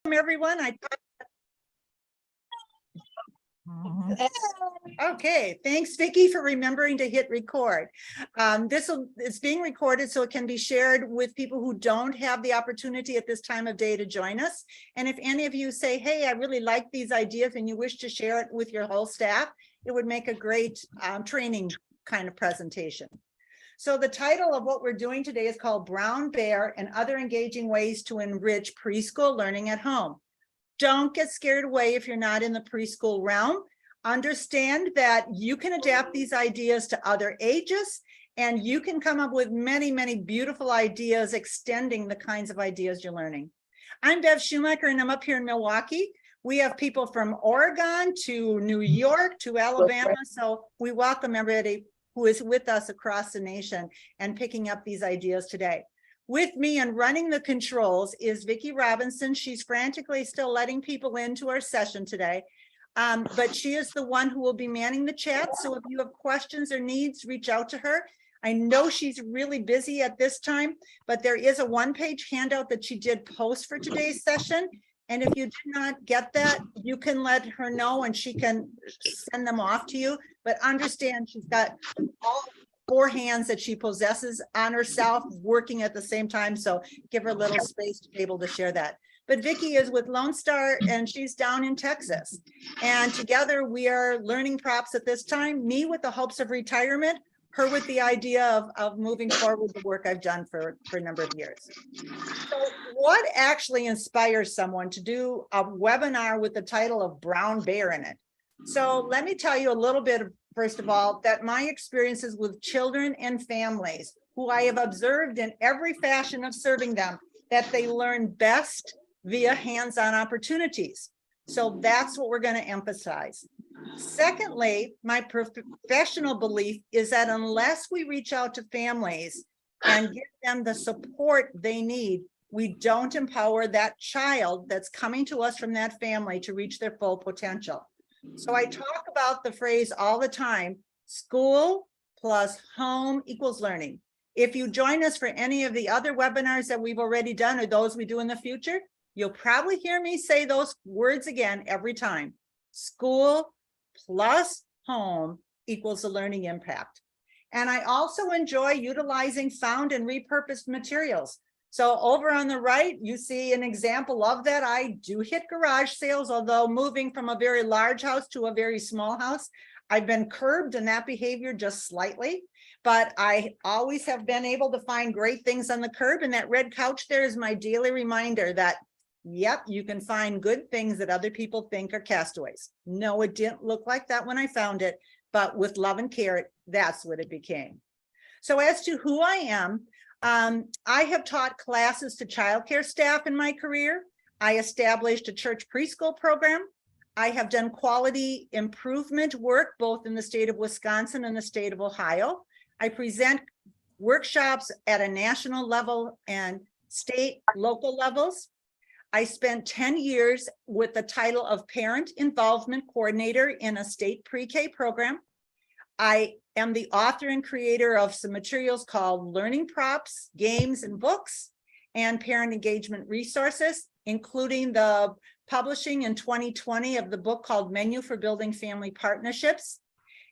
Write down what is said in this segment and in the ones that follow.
Everyone. Okay, thanks Vicki for remembering to hit record. It's being recorded so it can be shared with people who don't have the opportunity at this time of day to join us. And if any of you say, hey, I really like these ideas and you wish to share it with your whole staff, it would make a great training kind of presentation. So the title of what we're doing today is called Brown Bear and Other Engaging Ways to Enrich Preschool Learning at Home. Don't get scared away if you're not in the preschool realm. Understand that you can adapt these ideas to other ages, and you can come up with many, many beautiful ideas extending the kinds of ideas you're learning. I'm Bev Schumacher, and I'm up here in Milwaukee. We have people from Oregon to New York to Alabama, so we welcome everybody who is with us across the nation and picking up these ideas today. With me and running the controls is Vicki Robinson. She's frantically still letting people into our session today, but she is the one who will be manning the chat. So if you have questions or needs, reach out to her. I know she's really busy at this time, but there is a one-page handout that she did post for today's session. And if you did not get that, you can let her know and she can send them off to you. But understand she's got all 4 hands that she possesses on herself working at the same time. So give her a little space to be able to share that. But Vicki is with Lone Star and she's down in Texas. And together we are learning props at this time, me with the hopes of retirement, her with the idea of moving forward the work I've done for a number of years. So what actually inspires someone to do a webinar with the title of Brown Bear in it? So let me tell you a little bit, first of all, that my experiences with children and families who I have observed in every fashion of serving them, that they learn best via hands-on opportunities. So that's what we're going to emphasize. Secondly, my professional belief is that unless we reach out to families and give them the support they need, we don't empower that child that's coming to us from that family to reach their full potential. So I talk about the phrase all the time, school plus home equals learning. If you join us for any of the other webinars that we've already done or those we do in the future, you'll probably hear me say those words again every time. School plus home equals the learning impact. And I also enjoy utilizing found and repurposed materials. So over on the right, you see an example of that. I do hit garage sales, although moving from a very large house to a very small house, I've been curbed in that behavior just slightly, but I always have been able to find great things on the curb. And that red couch there is my daily reminder that, yep, you can find good things that other people think are castaways. No, it didn't look like that when I found it, but with love and care, that's what it became. So as to who I am, I have taught classes to childcare staff in my career. I established a church preschool program. I have done quality improvement work both in the state of Wisconsin and the state of Ohio. I present workshops at a national level and state, local levels. I spent 10 years with the title of Parent Involvement Coordinator in a state pre-K program. I am the author and creator of some materials called Learning Props, Games and Books, and Parent Engagement Resources, including the publishing in 2020 of the book called Menu for Building Family Partnerships.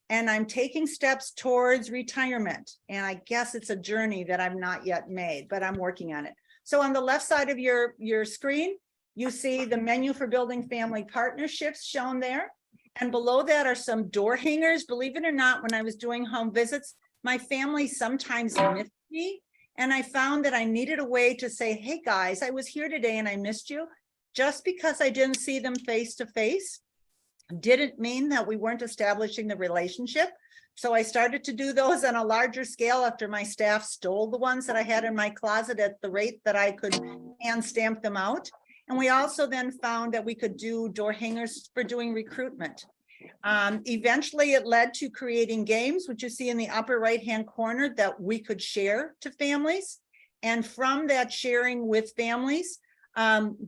And I'm taking steps towards retirement. And I guess it's a journey that I've not yet made, but I'm working on it. So on the left side of your screen, you see the Menu for Building Family Partnerships shown there. And below that are some door hangers. Believe it or not, when I was doing home visits, my family sometimes missed me. And I found that I needed a way to say, hey guys, I was here today and I missed you. Just because I didn't see them face to face didn't mean that we weren't establishing the relationship. So I started to do those on a larger scale after my staff stole the ones that I had in my closet at the rate that I could hand stamp them out. And we also then found that we could do door hangers for doing recruitment. Eventually it led to creating games, which you see in the upper right-hand corner, that we could share to families. And from that sharing with families,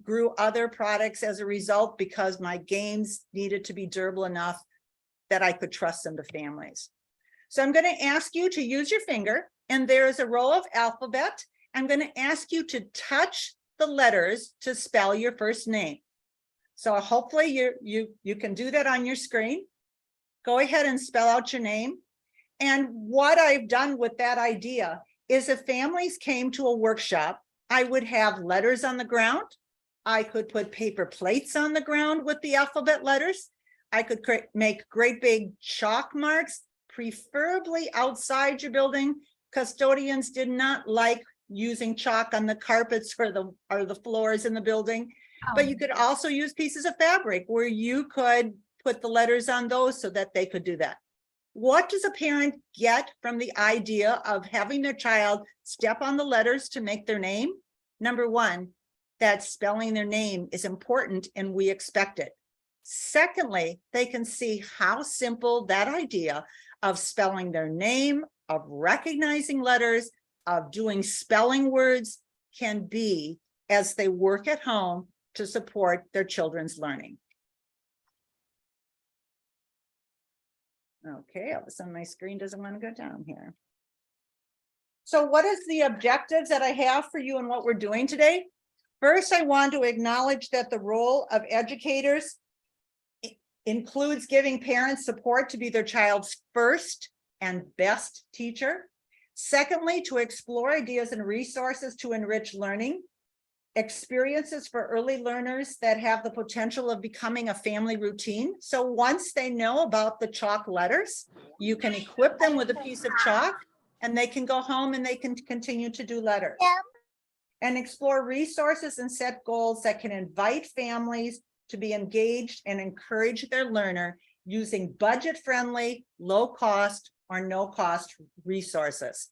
grew other products as a result, because my games needed to be durable enough that I could trust them to families. So I'm going to ask you to use your finger, and there is a row of alphabet. I'm going to ask you to touch the letters to spell your first name. So hopefully you can do that on your screen. Go ahead and spell out your name. And what I've done with that idea is if families came to a workshop, I would have letters on the ground. I could put paper plates on the ground with the alphabet letters. I could make great big chalk marks, preferably outside your building. Custodians did not like using chalk on the carpets or the floors in the building. But you could also use pieces of fabric where you could put the letters on those so that they could do that. What does a parent get from the idea of having their child step on the letters to make their name? Number one, that spelling their name is important and we expect it. Secondly, they can see how simple that idea of spelling their name, of recognizing letters, of doing spelling words can be as they work at home to support their children's learning. Okay, all of a sudden my screen doesn't want to go down here. So what is the objectives that I have for you and what we're doing today? First, I want to acknowledge that the role of educators includes giving parents support to be their child's first and best teacher. Secondly, to explore ideas and resources to enrich learning, experiences for early learners that have the potential of becoming a family routine. So once they know about the chalk letters, you can equip them with a piece of chalk and they can go home and they can continue to do letters. And explore resources and set goals that can invite families to be engaged and encourage their learner using budget-friendly, low-cost or no-cost resources.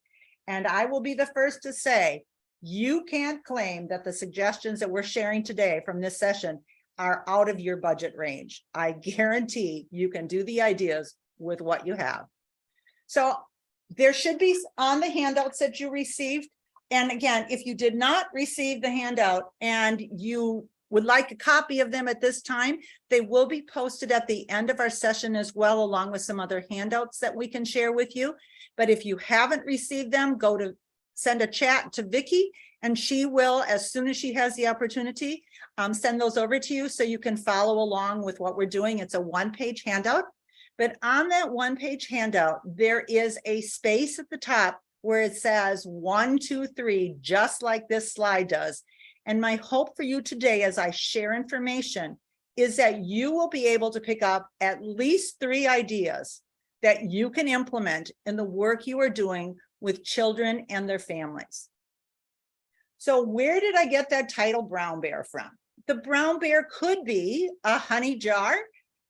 And I will be the first to say, you can't claim that the suggestions that we're sharing today from this session are out of your budget range. I guarantee you can do the ideas with what you have. So there should be on the handouts that you received. And again, if you did not receive the handout and you would like a copy of them at this time, they will be posted at the end of our session as well, along with some other handouts that we can share with you. But if you haven't received them, send a chat to Vicki and she will, as soon as she has the opportunity, send those over to you so you can follow along with what we're doing. It's a one-page handout, but on that one-page handout, there is a space at the top where it says 1, 2, 3, just like this slide does. And my hope for you today as I share information is that you will be able to pick up at least 3 ideas that you can implement in the work you are doing with children and their families. So where did I get that title brown bear from? The brown bear could be a honey jar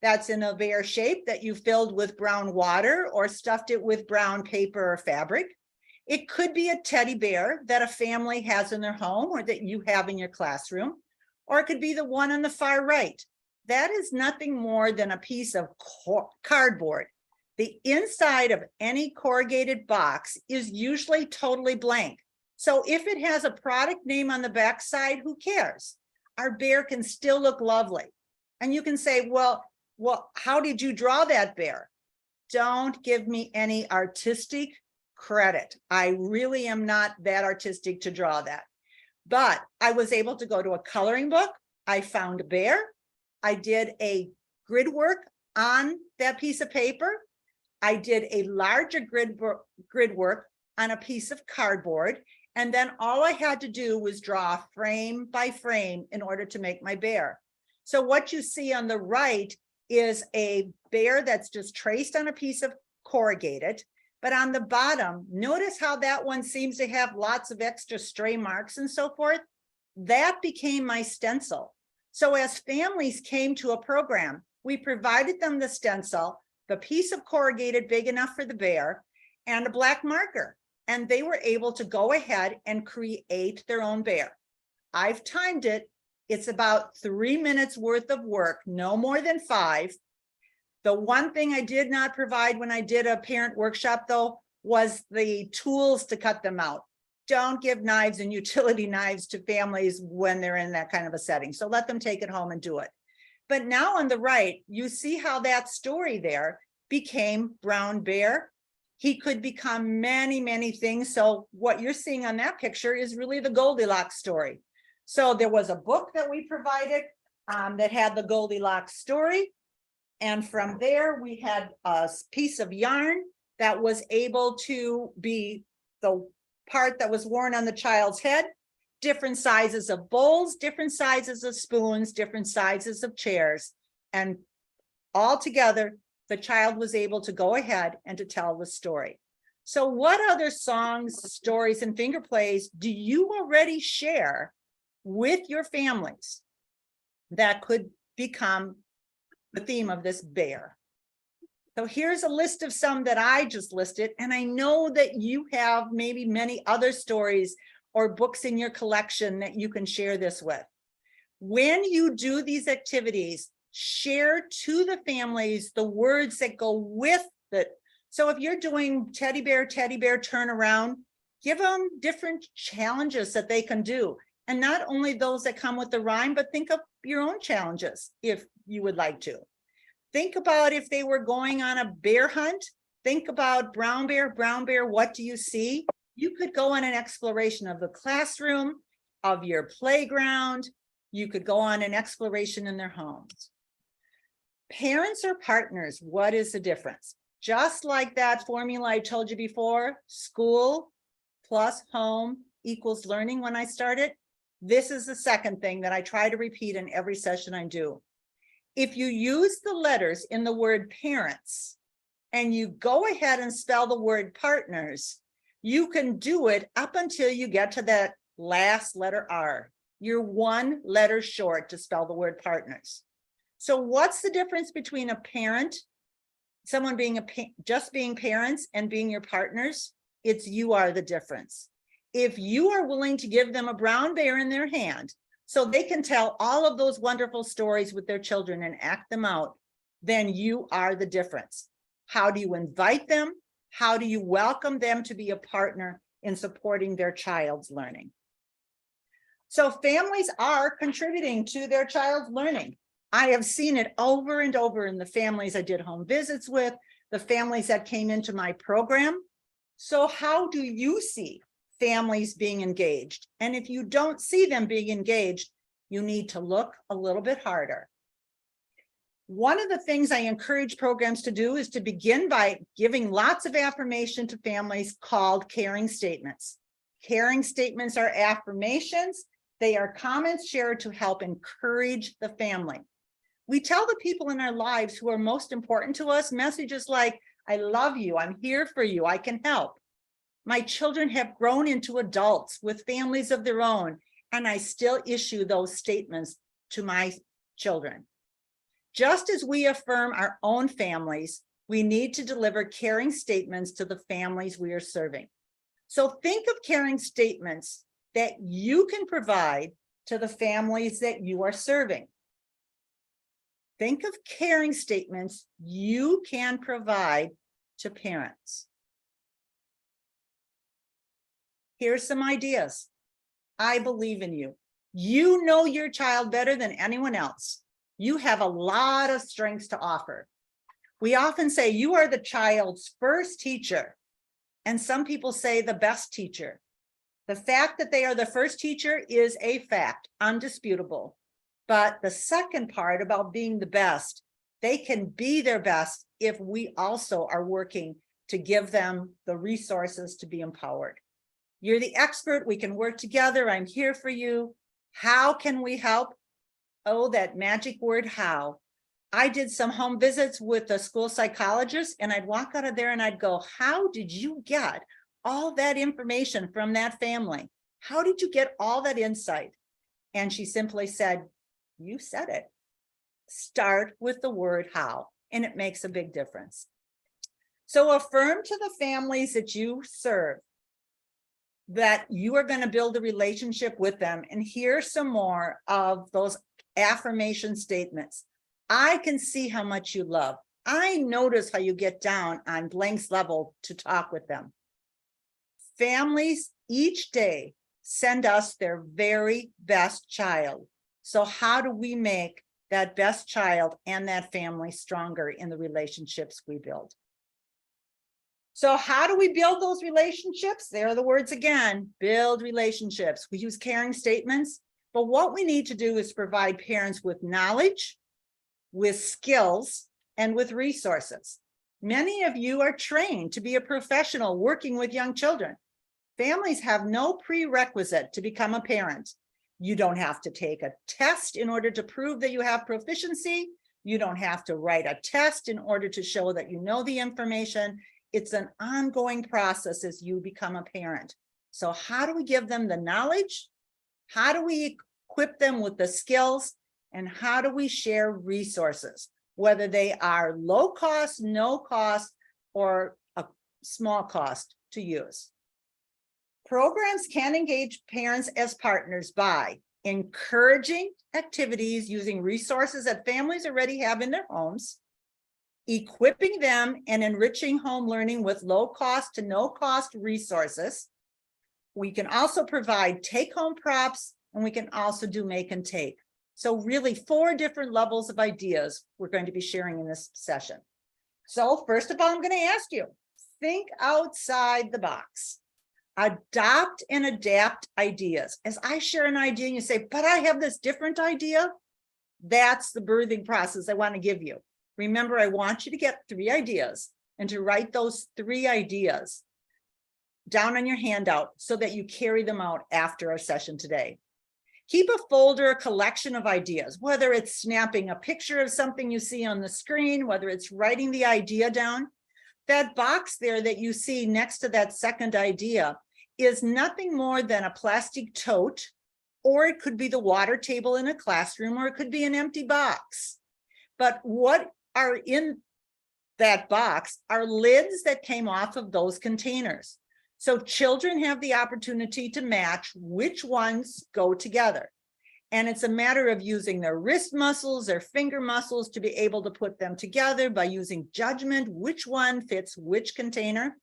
that's in a bear shape that you filled with brown water or stuffed it with brown paper or fabric. It could be a teddy bear that a family has in their home or that you have in your classroom, or it could be the one on the far right. That is nothing more than a piece of cardboard. The inside of any corrugated box is usually totally blank. So if it has a product name on the back side, who cares? Our bear can still look lovely. And you can say, well, how did you draw that bear? Don't give me any artistic credit. I really am not that artistic to draw that. But I was able to go to a coloring book. I found a bear. I did a grid work on that piece of paper. I did a larger grid work on a piece of cardboard. And then all I had to do was draw frame by frame in order to make my bear. So what you see on the right is a bear that's just traced on a piece of corrugated. But on the bottom, notice how that one seems to have lots of extra stray marks and so forth. That became my stencil. So as families came to a program, we provided them the stencil, the piece of corrugated big enough for the bear, and a black marker. And they were able to go ahead and create their own bear. I've timed it. It's about 3 minutes worth of work, no more than 5. The one thing I did not provide when I did a parent workshop, though, was the tools to cut them out. Don't give knives and utility knives to families when they're in that kind of a setting. So let them take it home and do it. But now on the right, you see how that story there became Brown Bear. He could become many, many things. So what you're seeing on that picture is really the Goldilocks story. So there was a book that we provided that had the Goldilocks story. And from there, we had a piece of yarn that was able to be the part that was worn on the child's head, different sizes of bowls, different sizes of spoons, different sizes of chairs. And all together, the child was able to go ahead and to tell the story. So what other songs, stories, and finger plays do you already share with your families that could become the theme of this bear? So here's a list of some that I just listed, and I know that you have maybe many other stories or books in your collection that you can share this with. When you do these activities, share to the families the words that go with it. So if you're doing teddy bear, turn around, give them different challenges that they can do. And not only those that come with the rhyme, but think of your own challenges if you would like to. Think about if they were going on a bear hunt. Think about brown bear, what do you see? You could go on an exploration of the classroom, of your playground. You could go on an exploration in their homes. Parents or partners, what is the difference? Just like that formula I told you before, school plus home equals learning when I started. This is the second thing that I try to repeat in every session I do. If you use the letters in the word parents and you go ahead and spell the word partners, you can do it up until you get to that last letter R. You're one letter short to spell the word partners. So what's the difference between a parent, someone being just being parents, and being your partners? It's you are the difference. If you are willing to give them a brown bear in their hand so they can tell all of those wonderful stories with their children and act them out, then you are the difference. How do you invite them? How do you welcome them to be a partner in supporting their child's learning? So families are contributing to their child's learning. I have seen it over and over in the families I did home visits with, the families that came into my program. So how do you see families being engaged? And if you don't see them being engaged, you need to look a little bit harder. One of the things I encourage programs to do is to begin by giving lots of affirmation to families called caring statements. Caring statements are affirmations. They are comments shared to help encourage the family. We tell the people in our lives who are most important to us messages like, I love you, I'm here for you, I can help. My children have grown into adults with families of their own, and I still issue those statements to my children. Just as we affirm our own families, we need to deliver caring statements to the families we are serving. So think of caring statements that you can provide to the families that you are serving. Think of caring statements you can provide to parents. Here's some ideas. I believe in you. You know your child better than anyone else. You have a lot of strengths to offer. We often say you are the child's first teacher, and some people say the best teacher. The fact that they are the first teacher is a fact, undisputable. But the second part about being the best, they can be their best if we also are working to give them the resources to be empowered. You're the expert, we can work together, I'm here for you. How can we help? Oh, that magic word, how. I did some home visits with a school psychologist, and I'd walk out of there and I'd go, how did you get all that information from that family? How did you get all that insight? And she simply said, you said it. Start with the word how, and it makes a big difference. So affirm to the families that you serve that you are going to build a relationship with them. And here's some more of those affirmation statements. I can see how much you love. I notice how you get down on blank's level to talk with them. Families each day send us their very best child. So how do we make that best child and that family stronger in the relationships we build? So how do we build those relationships? There are the words again, build relationships. We use caring statements. But what we need to do is provide parents with knowledge, with skills, and with resources. Many of you are trained to be a professional working with young children. Families have no prerequisite to become a parent. You don't have to take a test in order to prove that you have proficiency. You don't have to write a test in order to show that you know the information. It's an ongoing process as you become a parent. So how do we give them the knowledge? How do we equip them with the skills? And how do we share resources, whether they are low cost, no cost, or a small cost to use? Programs can engage parents as partners by encouraging activities using resources that families already have in their homes, equipping them and enriching home learning with low cost to no cost resources. We can also provide take-home props, and we can also do make and take. So really 4 different levels of ideas we're going to be sharing in this session. So first of all, I'm going to ask you, think outside the box. Adopt and adapt ideas. As I share an idea and you say, but I have this different idea, that's the birthing process I want to give you. Remember, I want you to get 3 ideas and to write those 3 ideas down on your handout so that you carry them out after our session today. Keep a folder, a collection of ideas, whether it's snapping a picture of something you see on the screen, whether it's writing the idea down. That box there that you see next to that second idea is nothing more than a plastic tote, or it could be the water table in a classroom, or it could be an empty box. But what are in that box are lids that came off of those containers. So children have the opportunity to match which ones go together. And it's a matter of using their wrist muscles, their finger muscles to be able to put them together by using judgment, which one fits which container.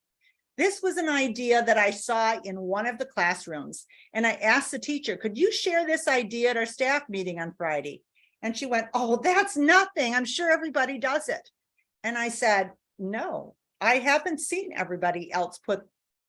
This was an idea that I saw in one of the classrooms. And I asked the teacher, could you share this idea at our staff meeting on Friday? And she went, oh, that's nothing. I'm sure everybody does it. And I said, no, I haven't seen everybody else put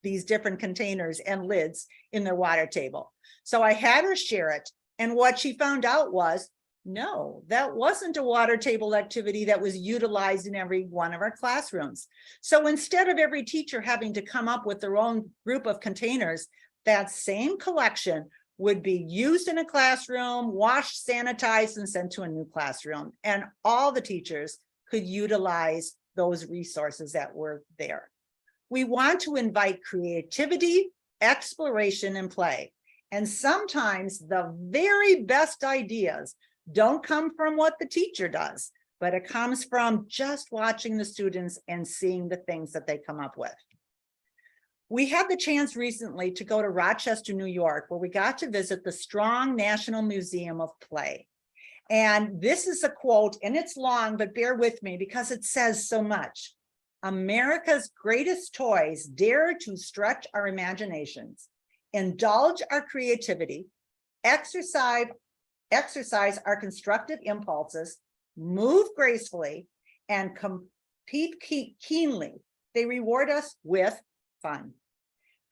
these different containers and lids in their water table. So I had her share it. And what she found out was, no, that wasn't a water table activity that was utilized in every one of our classrooms. So instead of every teacher having to come up with their own group of containers, that same collection would be used in a classroom, washed, sanitized, and sent to a new classroom. And all the teachers could utilize those resources that were there. We want to invite creativity, exploration, and play. And sometimes the very best ideas don't come from what the teacher does, but it comes from just watching the students and seeing the things that they come up with. We had the chance recently to go to Rochester, New York, where we got to visit the Strong National Museum of Play. And this is a quote, and it's long, but bear with me because it says so much. America's greatest toys dare to stretch our imaginations, indulge our creativity, exercise our constructive impulses, move gracefully, and compete keenly. They reward us with fun.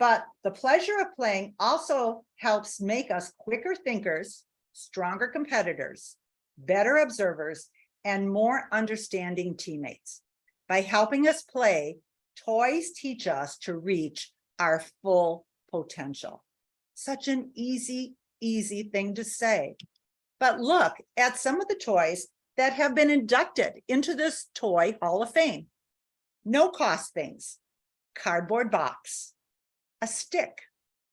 But the pleasure of playing also helps make us quicker thinkers, stronger competitors, better observers, and more understanding teammates. By helping us play, toys teach us to reach our full potential. Such an easy thing to say. But look at some of the toys that have been inducted into this Toy Hall of Fame. No-cost things, cardboard box, a stick,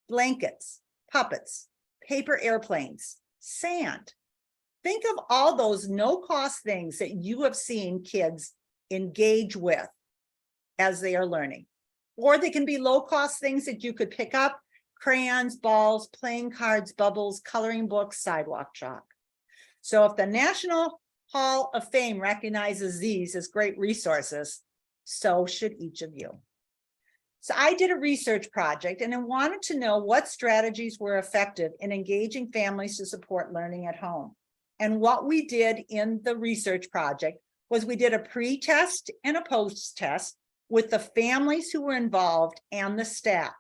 blankets, puppets, paper airplanes, sand. Think of all those no-cost things that you have seen kids engage with as they are learning. Or they can be low-cost things that you could pick up: crayons, balls, playing cards, bubbles, coloring books, sidewalk chalk. So if the National Hall of Fame recognizes these as great resources, so should each of you. So I did a research project and I wanted to know what strategies were effective in engaging families to support learning at home. And what we did in the research project was we did a pre-test and a post-test with the families who were involved and the staff.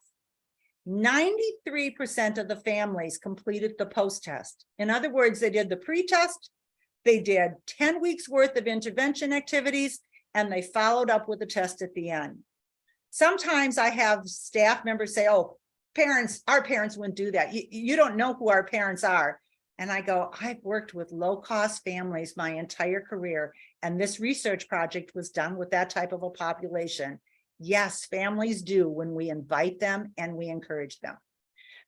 93% of the families completed the post-test. In other words, they did the pre-test, they did 10 weeks worth of intervention activities, and they followed up with a test at the end. Sometimes I have staff members say, oh, parents, our parents wouldn't do that. You don't know who our parents are. And I go, I've worked with low-cost families my entire career, and this research project was done with that type of a population. Yes, families do when we invite them and we encourage them.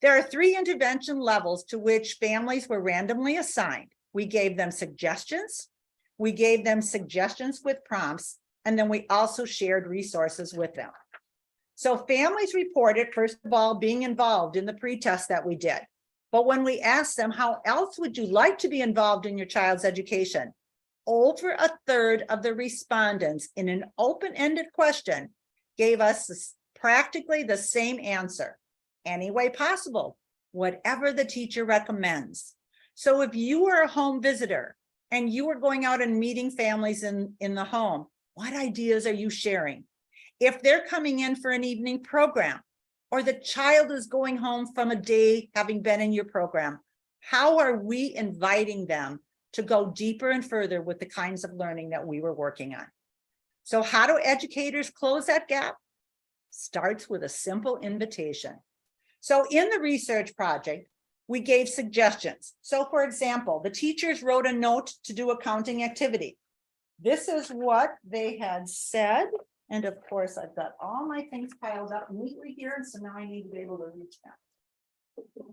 There are 3 intervention levels to which families were randomly assigned. We gave them suggestions, we gave them suggestions with prompts, and then we also shared resources with them. So families reported, first of all, being involved in the pre-test that we did. But when we asked them, how else would you like to be involved in your child's education? Over a third of the respondents in an open-ended question gave us practically the same answer. Any way possible, whatever the teacher recommends. So if you were a home visitor and you were going out and meeting families in the home, what ideas are you sharing? If they're coming in for an evening program, or the child is going home from a day having been in your program, how are we inviting them to go deeper and further with the kinds of learning that we were working on? So how do educators close that gap? Starts with a simple invitation. So in the research project, we gave suggestions. So for example, the teachers wrote a note to do a counting activity. This is what they had said. And of course, I've got all my things piled up neatly here. And so now I need to be able to reach them.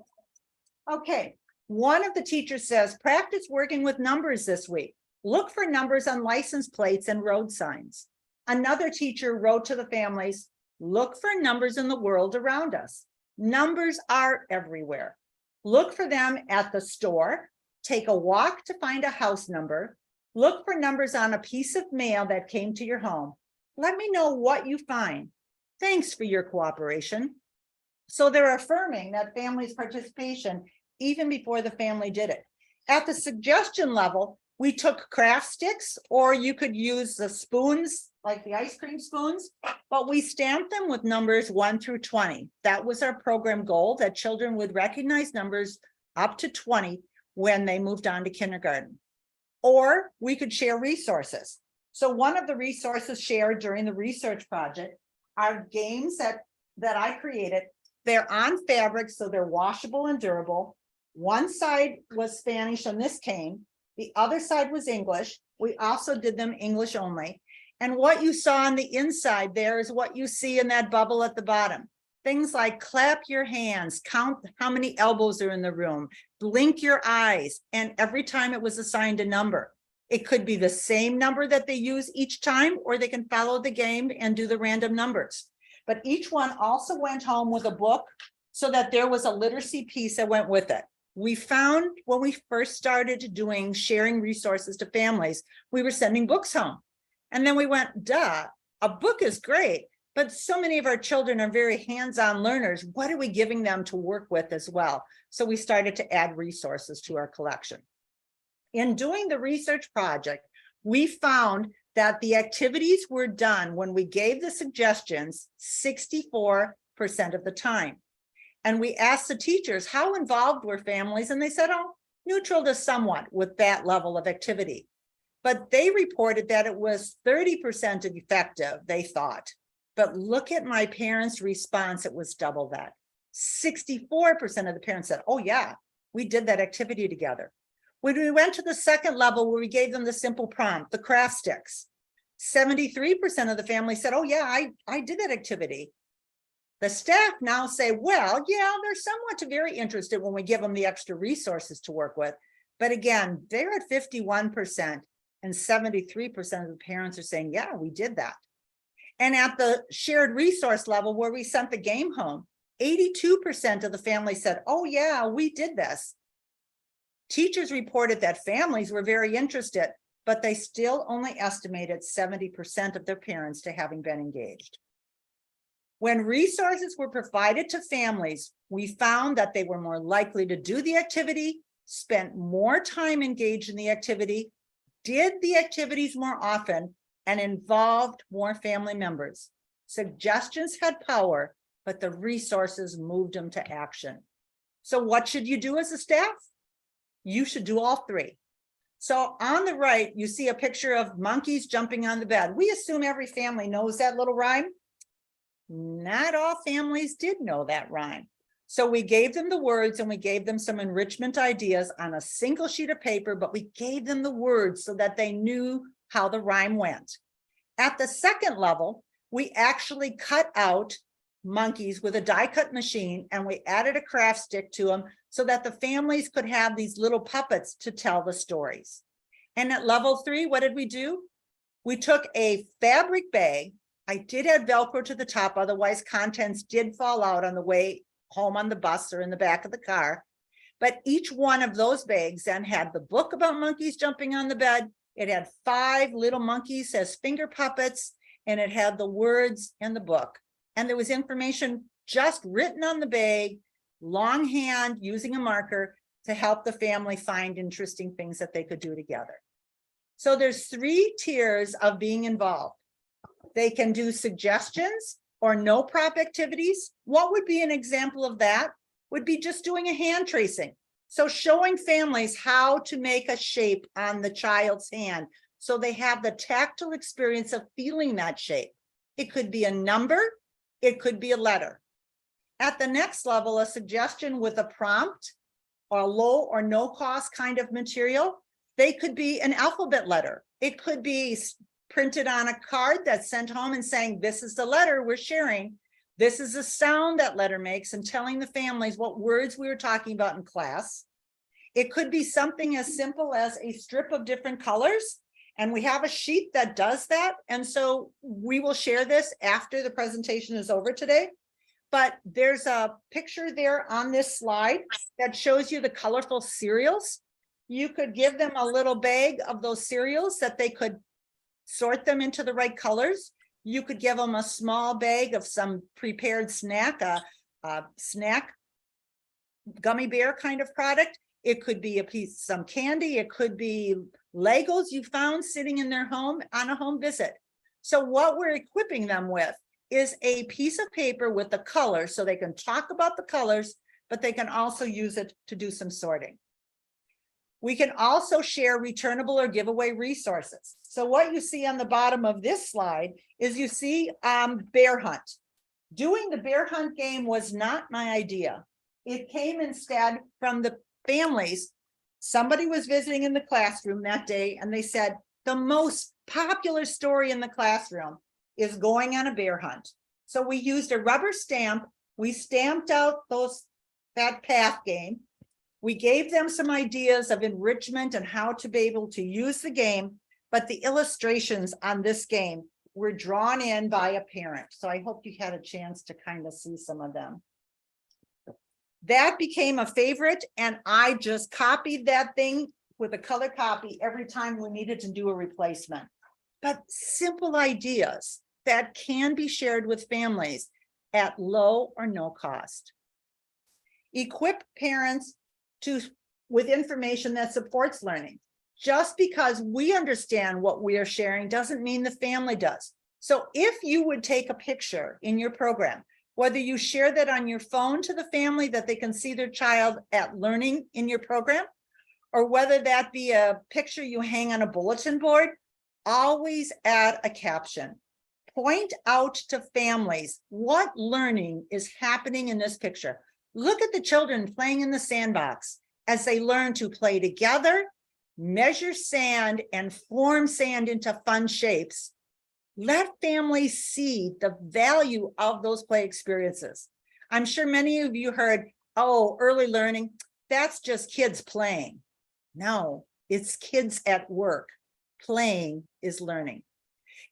Okay, one of the teachers says, practice working with numbers this week. Look for numbers on license plates and road signs. Another teacher wrote to the families, look for numbers in the world around us. Numbers are everywhere. Look for them at the store. Take a walk to find a house number. Look for numbers on a piece of mail that came to your home. Let me know what you find. Thanks for your cooperation. So they're affirming that family's participation even before the family did it. At the suggestion level, we took craft sticks, or you could use the spoons, like the ice cream spoons, but we stamped them with numbers 1 through 20. That was our program goal, that children would recognize numbers up to 20 when they moved on to kindergarten. Or we could share resources. So one of the resources shared during the research project are games that I created. They're on fabric, so they're washable and durable. One side was Spanish on this came. The other side was English. We also did them English only. And what you saw on the inside there is what you see in that bubble at the bottom. Things like clap your hands, count how many elbows are in the room, blink your eyes, and every time it was assigned a number. It could be the same number that they use each time, or they can follow the game and do the random numbers. But each one also went home with a book so that there was a literacy piece that went with it. We found when we first started doing sharing resources to families, we were sending books home. And then we went, duh, a book is great, but so many of our children are very hands-on learners. What are we giving them to work with as well? So we started to add resources to our collection. In doing the research project, we found that the activities were done when we gave the suggestions 64% of the time. And we asked the teachers, how involved were families? And they said, oh, neutral to somewhat with that level of activity. But they reported that it was 30% effective, they thought. But look at my parents' response, it was double that. 64% of the parents said, oh yeah, we did that activity together. When we went to the second level where we gave them the simple prompt, the craft sticks, 73% of the family said, oh yeah, I did that activity. The staff now say, well, yeah, they're somewhat very interested when we give them the extra resources to work with. But again, they're at 51%, and 73% of the parents are saying, yeah, we did that. And at the shared resource level where we sent the game home, 82% of the family said, oh yeah, we did this. Teachers reported that families were very interested, but they still only estimated 70% of their parents to having been engaged. When resources were provided to families, we found that they were more likely to do the activity, spent more time engaged in the activity, did the activities more often, and involved more family members. Suggestions had power, but the resources moved them to action. So what should you do as a staff? You should do all three. So on the right, you see a picture of monkeys jumping on the bed. We assume every family knows that little rhyme. Not all families did know that rhyme. So we gave them the words and we gave them some enrichment ideas on a single sheet of paper, but we gave them the words so that they knew how the rhyme went. At the second level, we actually cut out monkeys with a die cut machine and we added a craft stick to them so that the families could have these little puppets to tell the stories. And at level 3, what did we do? We took a fabric bag. I did add Velcro to the top, otherwise contents did fall out on the way home on the bus or in the back of the car. But each one of those bags then had the book about monkeys jumping on the bed. It had 5 little monkeys as finger puppets, and it had the words and the book. And there was information just written on the bag, longhand, using a marker to help the family find interesting things that they could do together. So there's 3 tiers of being involved. They can do suggestions or no prop activities. What would be an example of that? Would be just doing a hand tracing. So showing families how to make a shape on the child's hand so they have the tactile experience of feeling that shape. It could be a number, it could be a letter. At the next level, a suggestion with a prompt or low or no cost kind of material. They could be an alphabet letter. It could be printed on a card that's sent home and saying, this is the letter we're sharing. This is the sound that letter makes, and telling the families what words we were talking about in class. It could be something as simple as a strip of different colors. And we have a sheet that does that. And so we will share this after the presentation is over today. But there's a picture there on this slide that shows you the colorful cereals. You could give them a little bag of those cereals that they could sort them into the right colors. You could give them a small bag of some prepared snack, a snack gummy bear kind of product. It could be some candy. It could be Legos you found sitting in their home on a home visit. So what we're equipping them with is a piece of paper with the colors so they can talk about the colors, but they can also use it to do some sorting. We can also share returnable or giveaway resources. So what you see on the bottom of this slide is you see bear hunt. Doing the bear hunt game was not my idea. It came instead from the families. Somebody was visiting in the classroom that day and they said, the most popular story in the classroom is going on a bear hunt. So we used a rubber stamp. We stamped out that path game. We gave them some ideas of enrichment and how to be able to use the game, but the illustrations on this game were drawn in by a parent. So I hope you had a chance to kind of see some of them. That became a favorite, and I just copied that thing with a color copy every time we needed to do a replacement. But simple ideas that can be shared with families at low or no cost. Equip parents with information that supports learning. Just because we understand what we are sharing doesn't mean the family does. So if you would take a picture in your program, whether you share that on your phone to the family that they can see their child at learning in your program, or whether that be a picture you hang on a bulletin board, always add a caption. Point out to families what learning is happening in this picture. Look at the children playing in the sandbox as they learn to play together, measure sand, and form sand into fun shapes. Let families see the value of those play experiences. I'm sure many of you heard, oh, early learning, that's just kids playing. No, it's kids at work. Playing is learning.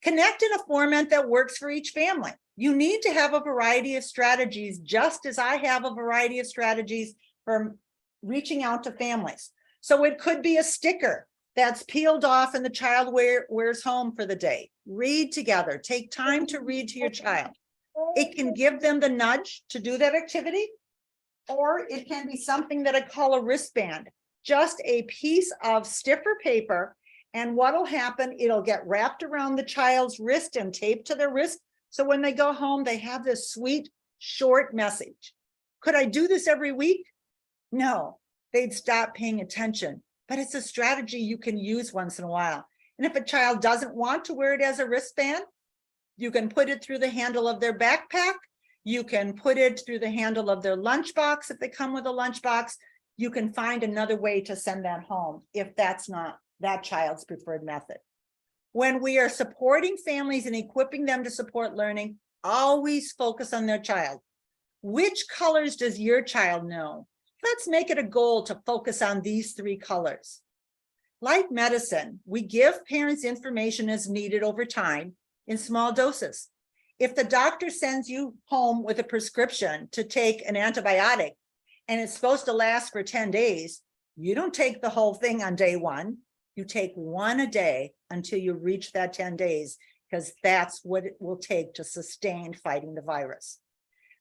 Connect in a format that works for each family. You need to have a variety of strategies, just as I have a variety of strategies for reaching out to families. So it could be a sticker that's peeled off and the child wears home for the day. Read together. Take time to read to your child. It can give them the nudge to do that activity, or it can be something that I call a wristband, just a piece of stiffer paper. And what'll happen, it'll get wrapped around the child's wrist and taped to their wrist. So when they go home, they have this sweet short message. Could I do this every week? No, they'd stop paying attention, but it's a strategy you can use once in a while. And if a child doesn't want to wear it as a wristband, you can put it through the handle of their backpack. You can put it through the handle of their lunchbox if they come with a lunchbox. You can find another way to send that home if that's not that child's preferred method. When we are supporting families and equipping them to support learning, always focus on their child. Which colors does your child know? Let's make it a goal to focus on these 3 colors. Like medicine, we give parents information as needed over time in small doses. If the doctor sends you home with a prescription to take an antibiotic and it's supposed to last for 10 days, you don't take the whole thing on day 1. You take 1 a day until you reach that 10 days, because that's what it will take to sustain fighting the virus.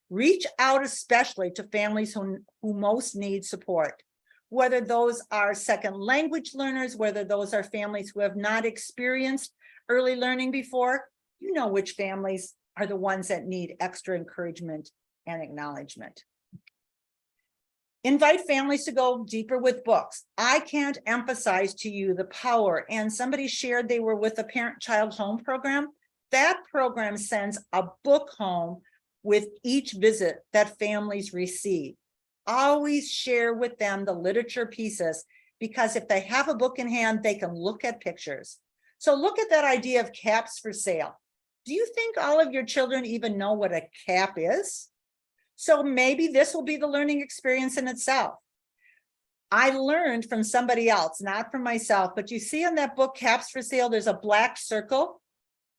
Reach out especially to families who most need support, whether those are second language learners, whether those are families who have not experienced early learning before. You know which families are the ones that need extra encouragement and acknowledgement. Invite families to go deeper with books. I can't emphasize to you the power, and somebody shared they were with a parent-child home program. That program sends a book home with each visit that families receive. Always share with them the literature pieces, because if they have a book in hand, they can look at pictures. So look at that idea of caps for sale. Do you think all of your children even know what a cap is? So maybe this will be the learning experience in itself. I learned from somebody else, not from myself, but you see in that book, Caps for Sale, there's a black circle.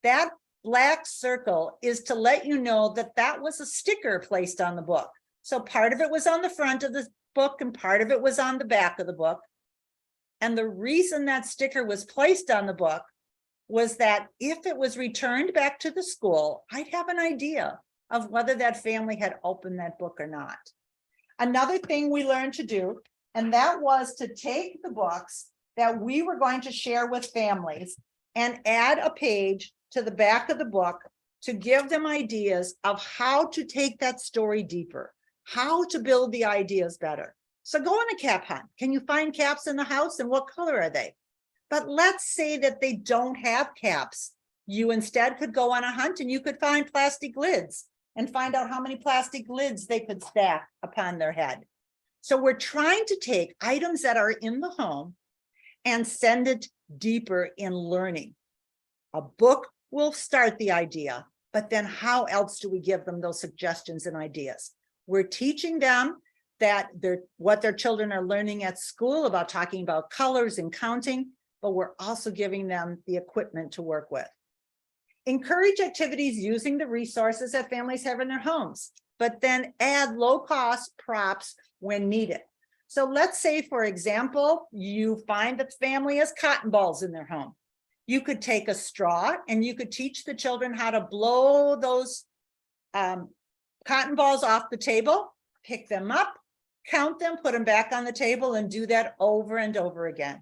That black circle is to let you know that that was a sticker placed on the book. So part of it was on the front of the book and part of it was on the back of the book. And the reason that sticker was placed on the book was that if it was returned back to the school, I'd have an idea of whether that family had opened that book or not. Another thing we learned to do, and that was to take the books that we were going to share with families and add a page to the back of the book to give them ideas of how to take that story deeper, how to build the ideas better. So go on a cap hunt. Can you find caps in the house, and what color are they? But let's say that they don't have caps. You instead could go on a hunt and you could find plastic lids and find out how many plastic lids they could stack upon their head. So we're trying to take items that are in the home and send it deeper in learning. A book will start the idea, but then how else do we give them those suggestions and ideas? We're teaching them that what their children are learning at school about talking about colors and counting, but we're also giving them the equipment to work with. Encourage activities using the resources that families have in their homes, but then add low-cost props when needed. So let's say, for example, you find that the family has cotton balls in their home. You could take a straw and you could teach the children how to blow those cotton balls off the table, pick them up, count them, put them back on the table, and do that over and over again.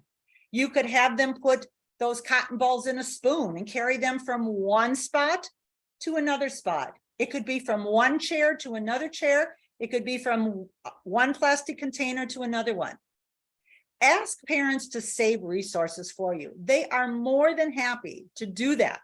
You could have them put those cotton balls in a spoon and carry them from one spot to another spot. It could be from one chair to another chair. It could be from one plastic container to another one. Ask parents to save resources for you. They are more than happy to do that.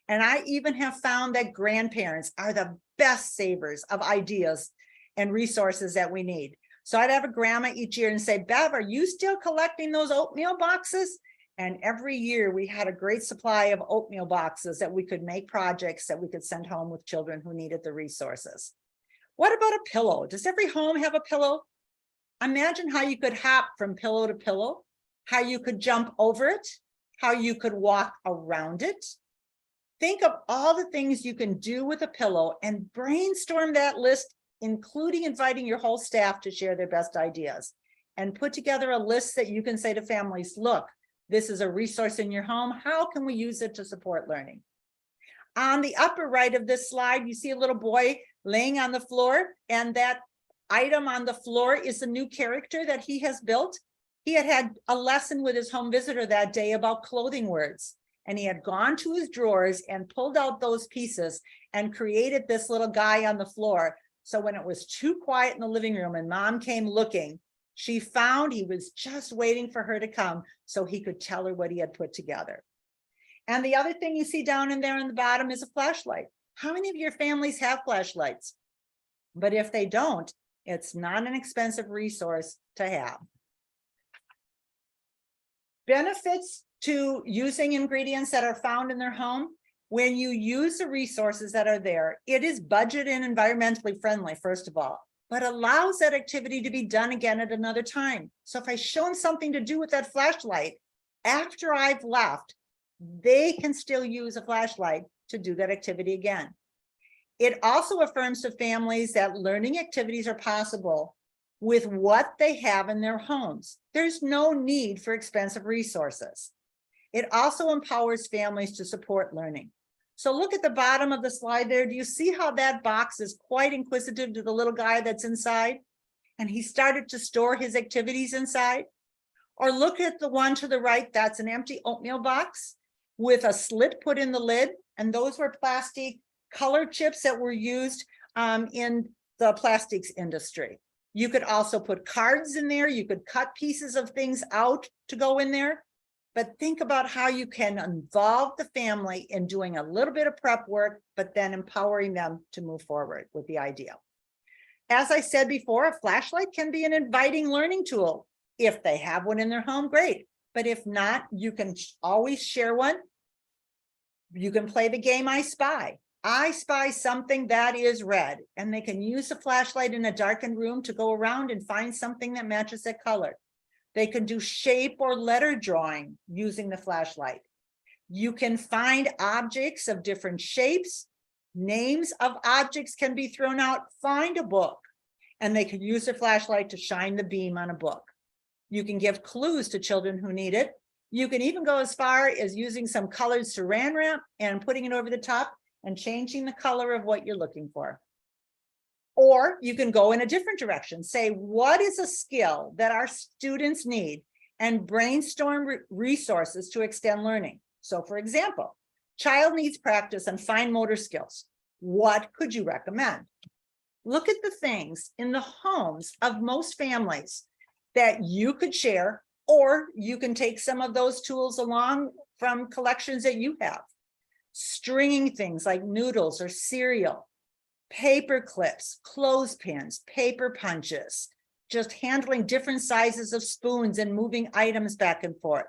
And I even have found that grandparents are the best savers of ideas and resources that we need. So I'd have a grandma each year and say, Bev, are you still collecting those oatmeal boxes? And every year we had a great supply of oatmeal boxes that we could make projects that we could send home with children who needed the resources. What about a pillow? Does every home have a pillow? Imagine how you could hop from pillow to pillow, how you could jump over it, how you could walk around it. Think of all the things you can do with a pillow and brainstorm that list, including inviting your whole staff to share their best ideas, and put together a list that you can say to families, look, this is a resource in your home. How can we use it to support learning? On the upper right of this slide, you see a little boy laying on the floor, and that item on the floor is a new character that he has built. He had a lesson with his home visitor that day about clothing words, and he had gone to his drawers and pulled out those pieces and created this little guy on the floor So when it was too quiet in the living room and mom came looking, she found he was just waiting for her to come so he could tell her what he had put together. And the other thing you see down in there on the bottom is a flashlight. How many of your families have flashlights? But if they don't, it's not an expensive resource to have. Benefits to using ingredients that are found in their home. When you use the resources that are there, it is budget and environmentally friendly, first of all, but allows that activity to be done again at another time. So if I show them something to do with that flashlight, after I've left, they can still use a flashlight to do that activity again. It also affirms to families that learning activities are possible with what they have in their homes. There's no need for expensive resources. It also empowers families to support learning. So look at the bottom of the slide there. Do you see how that box is quite inquisitive to the little guy that's inside? And he started to store his activities inside. Or look at the one to the right, that's an empty oatmeal box with a slit put in the lid. And those were plastic color chips that were used in the plastics industry. You could also put cards in there. You could cut pieces of things out to go in there. But think about how you can involve the family in doing a little bit of prep work, but then empowering them to move forward with the idea. As I said before, a flashlight can be an inviting learning tool. If they have one in their home, great. But if not, you can always share one. You can play the game I Spy. I spy something that is red, and they can use a flashlight in a darkened room to go around and find something that matches that color. They can do shape or letter drawing using the flashlight. You can find objects of different shapes. Names of objects can be thrown out. Find a book, and they can use their flashlight to shine the beam on a book. You can give clues to children who need it. You can even go as far as using some colored saran wrap and putting it over the top and changing the color of what you're looking for. Or you can go in a different direction. Say, what is a skill that our students need, and brainstorm resources to extend learning. So for example, child needs practice on fine motor skills. What could you recommend? Look at the things in the homes of most families that you could share, or you can take some of those tools along from collections that you have. Stringing things like noodles or cereal, paper clips, clothespins, paper punches, just handling different sizes of spoons and moving items back and forth.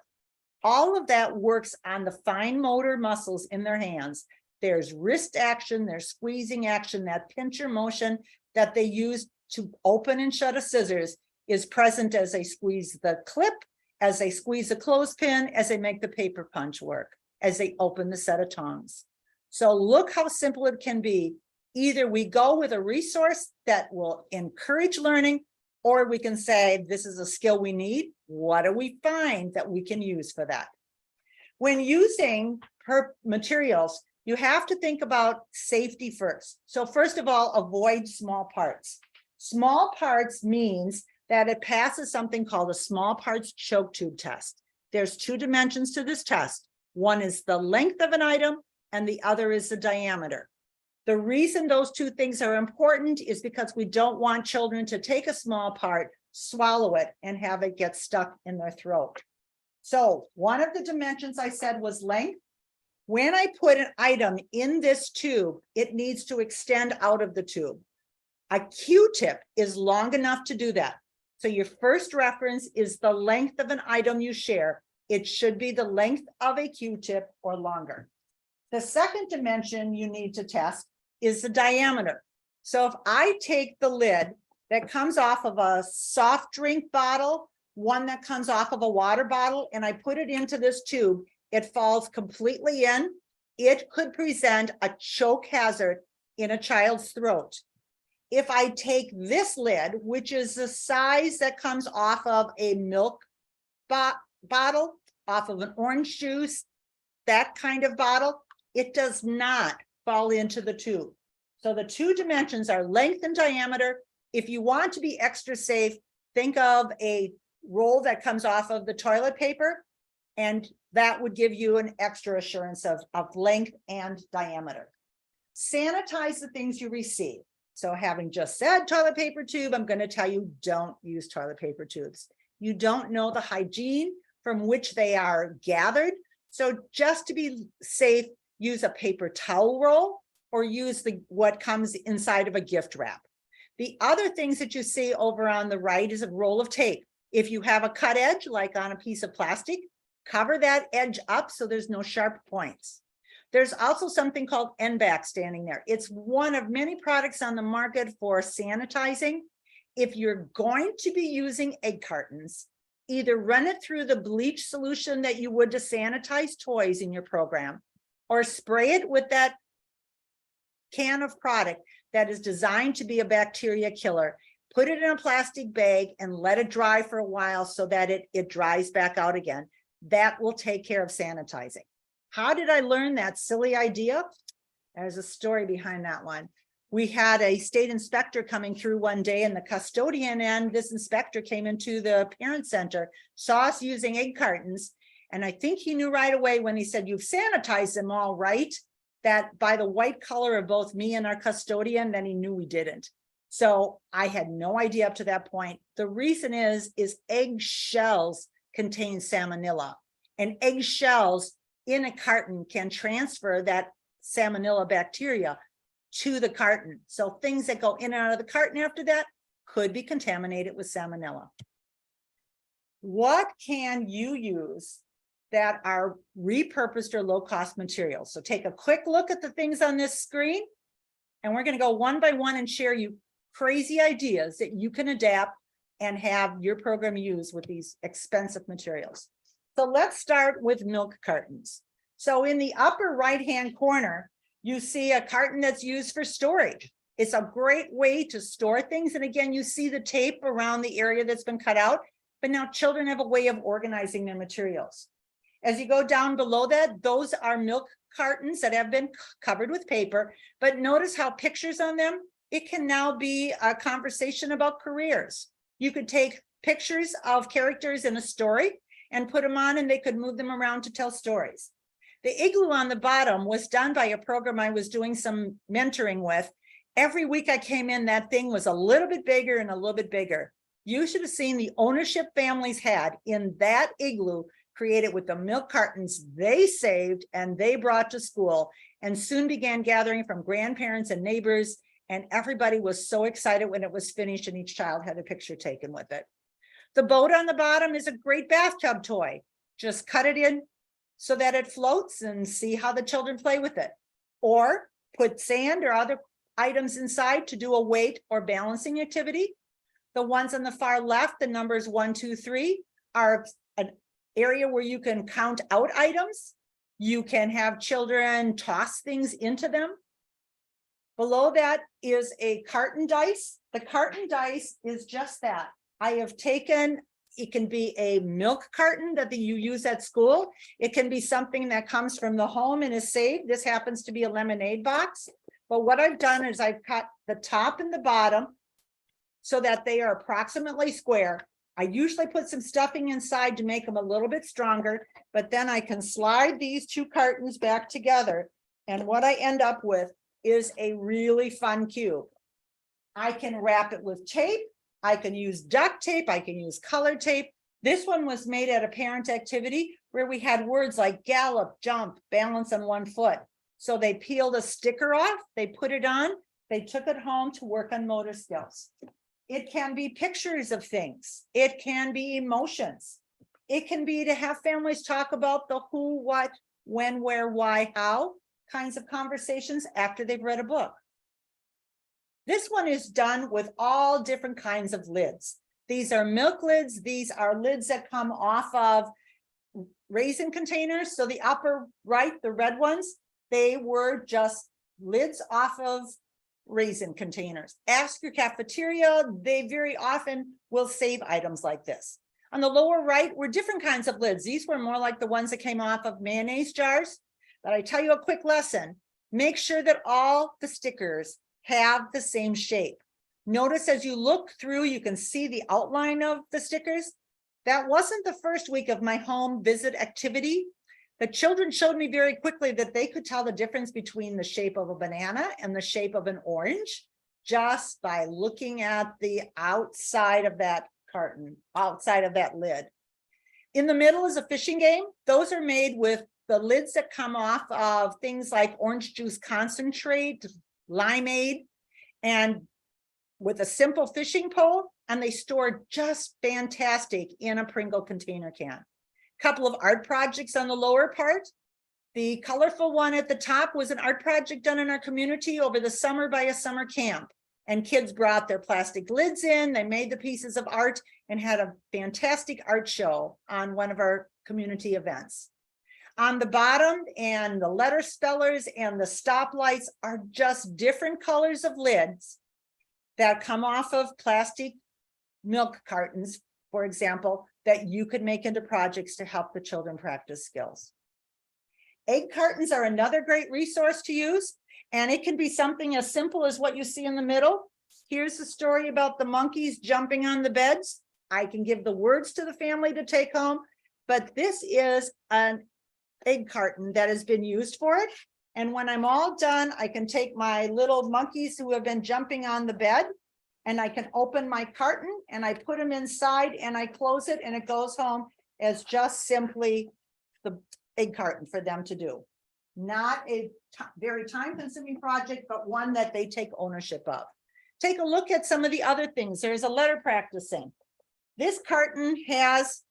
All of that works on the fine motor muscles in their hands. There's wrist action, there's squeezing action, that pincher motion that they use to open and shut a scissors is present as they squeeze the clip, as they squeeze the clothespin, as they make the paper punch work, as they open the set of tongs. So look how simple it can be. Either we go with a resource that will encourage learning, or we can say, this is a skill we need. What do we find that we can use for that? When using materials, you have to think about safety first. So first of all, avoid small parts. Small parts means that it passes something called a small parts choke tube test. There's two dimensions to this test. One is the length of an item, and the other is the diameter. The reason those two things are important is because we don't want children to take a small part, swallow it, and have it get stuck in their throat. So one of the dimensions I said was length. When I put an item in this tube, it needs to extend out of the tube. A Q-tip is long enough to do that. So your first reference is the length of an item you share. It should be the length of a Q-tip or longer. The second dimension you need to test is the diameter. So if I take the lid that comes off of a soft drink bottle, one that comes off of a water bottle, and I put it into this tube, it falls completely in. It could present a choke hazard in a child's throat. If I take this lid, which is the size that comes off of a milk bottle, off of an orange juice, that kind of bottle, it does not fall into the tube. So the two dimensions are length and diameter. If you want to be extra safe, think of a roll that comes off of the toilet paper, and that would give you an extra assurance of length and diameter. Sanitize the things you receive. So having just said toilet paper tube, I'm going to tell you, don't use toilet paper tubes. You don't know the hygiene from which they are gathered. So just to be safe, use a paper towel roll or use what comes inside of a gift wrap. The other things that you see over on the right is a roll of tape. If you have a cut edge, like on a piece of plastic, cover that edge up so there's no sharp points. There's also something called NBAC standing there. It's one of many products on the market for sanitizing. If you're going to be using egg cartons, either run it through the bleach solution that you would to sanitize toys in your program, or spray it with that can of product that is designed to be a bacteria killer. Put it in a plastic bag and let it dry for a while so that it dries back out again. That will take care of sanitizing. How did I learn that silly idea? There's a story behind that one. We had a state inspector coming through one day, and the custodian and this inspector came into the parent center, saw us using egg cartons. And I think he knew right away when he said, "You've sanitized them all right," that by the white color of both me and our custodian, then he knew we didn't. So I had no idea up to that point. The reason is egg shells contain salmonella, and egg shells in a carton can transfer that salmonella bacteria to the carton. So things that go in and out of the carton after that could be contaminated with salmonella. What can you use that are repurposed or low-cost materials? So take a quick look at the things on this screen, and we're going to go one by one and share you crazy ideas that you can adapt and have your program use with these expensive materials. So let's start with milk cartons. So in the upper right-hand corner, you see a carton that's used for storage. It's a great way to store things. And again, you see the tape around the area that's been cut out, but now children have a way of organizing their materials. As you go down below that, those are milk cartons that have been covered with paper, but notice how pictures on them, it can now be a conversation about careers. You could take pictures of characters in a story and put them on, and they could move them around to tell stories. The igloo on the bottom was done by a program I was doing some mentoring with. Every week I came in, that thing was a little bit bigger and a little bit bigger. You should have seen the ownership families had in that igloo created with the milk cartons they saved and they brought to school, and soon began gathering from grandparents and neighbors. And everybody was so excited when it was finished, and each child had a picture taken with it. The boat on the bottom is a great bathtub toy. Just cut it in so that it floats and see how the children play with it. Or put sand or other items inside to do a weight or balancing activity. The ones on the far left, the numbers 1, 2, 3, are an area where you can count out items. You can have children toss things into them. Below that is a carton dice. The carton dice is just that. I have taken, it can be a milk carton that you use at school. It can be something that comes from the home and is saved. This happens to be a lemonade box. But what I've done is I've cut the top and the bottom so that they are approximately square. I usually put some stuffing inside to make them a little bit stronger, but then I can slide these two cartons back together. And what I end up with is a really fun cube. I can wrap it with tape. I can use duct tape. I can use colored tape. This one was made at a parent activity where we had words like gallop, jump, balance on one foot. So they peeled a sticker off, they put it on, they took it home to work on motor skills. It can be pictures of things. It can be emotions. It can be to have families talk about the who, what, when, where, why, how kinds of conversations after they've read a book. This one is done with all different kinds of lids. These are milk lids. These are lids that come off of raisin containers. So the upper right, the red ones, they were just lids off of raisin containers. Ask your cafeteria. They very often will save items like this. On the lower right were different kinds of lids. These were more like the ones that came off of mayonnaise jars. But I tell you a quick lesson. Make sure that all the stickers have the same shape. Notice as you look through, you can see the outline of the stickers. That wasn't the first week of my home visit activity. The children showed me very quickly that they could tell the difference between the shape of a banana and the shape of an orange. just by looking at the outside of that carton, outside of that lid. In the middle is a fishing game. Those are made with the lids that come off of things like orange juice concentrate, limeade, and with a simple fishing pole, and they store just fantastic in a Pringle container can. Couple of art projects on the lower part. The colorful one at the top was an art project done in our community over the summer by a summer camp. And kids brought their plastic lids in, they made the pieces of art and had a fantastic art show on one of our community events. On the bottom, and the letter spellers and the stoplights are just different colors of lids that come off of plastic milk cartons, for example, that you could make into projects to help the children practice skills. Egg cartons are another great resource to use, and it can be something as simple as what you see in the middle. Here's the story about the monkeys jumping on the beds. I can give the words to the family to take home, but this is an egg carton that has been used for it. And when I'm all done, I can take my little monkeys who have been jumping on the bed, and I can open my carton and I put them inside and I close it, and it goes home as just simply the egg carton for them to do. Not a very time-consuming project, but one that they take ownership of. Take a look at some of the other things. There's a letter practicing. This carton has